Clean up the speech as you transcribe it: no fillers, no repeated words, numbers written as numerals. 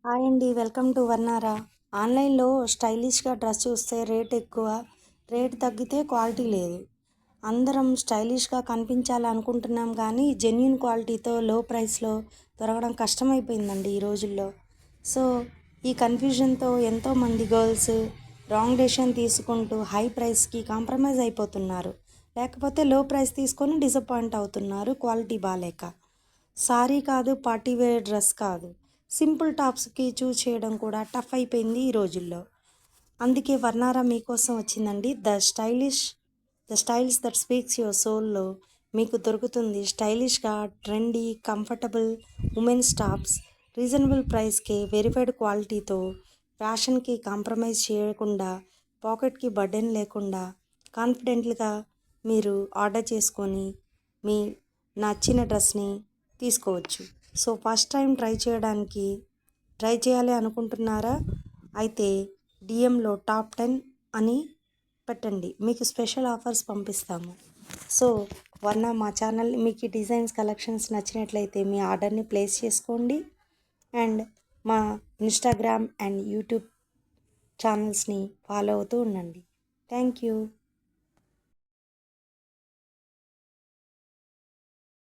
Hi అండి, welcome to వర్నారా. ఆన్లైన్లో స్టైలిష్గా డ్రెస్ చూస్తే రేట్ ఎక్కువ, రేట్ తగ్గితే క్వాలిటీ లేదు. అందరం స్టైలిష్గా కనిపించాలనుకుంటున్నాం కానీ జెన్యున్ క్వాలిటీతో లో ప్రైస్లో దొరకడం కష్టమైపోయిందండి ఈ రోజుల్లో. సో ఈ కన్ఫ్యూజన్తో ఎంతోమంది గర్ల్స్ రాంగ్ డెసిషన్ తీసుకుంటూ హై ప్రైస్కి కాంప్రమైజ్ అయిపోతున్నారు, లేకపోతే లో ప్రైస్ తీసుకొని డిసప్పాయింట్ అవుతున్నారు క్వాలిటీ బాగాలేక. సారీ కాదు, పార్టీ వేర్ డ్రెస్ కాదు, సింపుల్ టాప్స్కి చూస్ చేయడం కూడా టఫ్ అయిపోయింది ఈ రోజుల్లో. అందుకే వర్నారా మీకోసం వచ్చిందండి. The styles that speaks your సోల్లో మీకు దొరుకుతుంది స్టైలిష్గా trendy comfortable women's tops, reasonable ప్రైస్కి వెరిఫైడ్ క్వాలిటీతో, ఫ్యాషన్కి కాంప్రమైజ్ చేయకుండా, పాకెట్కి బర్డెన్ లేకుండా కాన్ఫిడెంట్గా మీరు ఆర్డర్ చేసుకొని మీ నచ్చిన డ్రెస్ని తీసుకోవచ్చు. సో ఫస్ట్ టైం ట్రై చేయాలి అనుకుంటున్నారా? అయితే డిఎంలో టాప్ 10 అని పెట్టండి, మీకు స్పెషల్ ఆఫర్స్ పంపిస్తాము. సో మా ఛానల్ మీకు ఈ డిజైన్స్ కలెక్షన్స్ నచ్చినట్లయితే మీ ఆర్డర్ని ప్లేస్ చేసుకోండి. అండ్ మా ఇన్స్టాగ్రామ్ అండ్ యూట్యూబ్ ఛానల్స్ని ఫాలో అవుతూ ఉండండి. Thank you.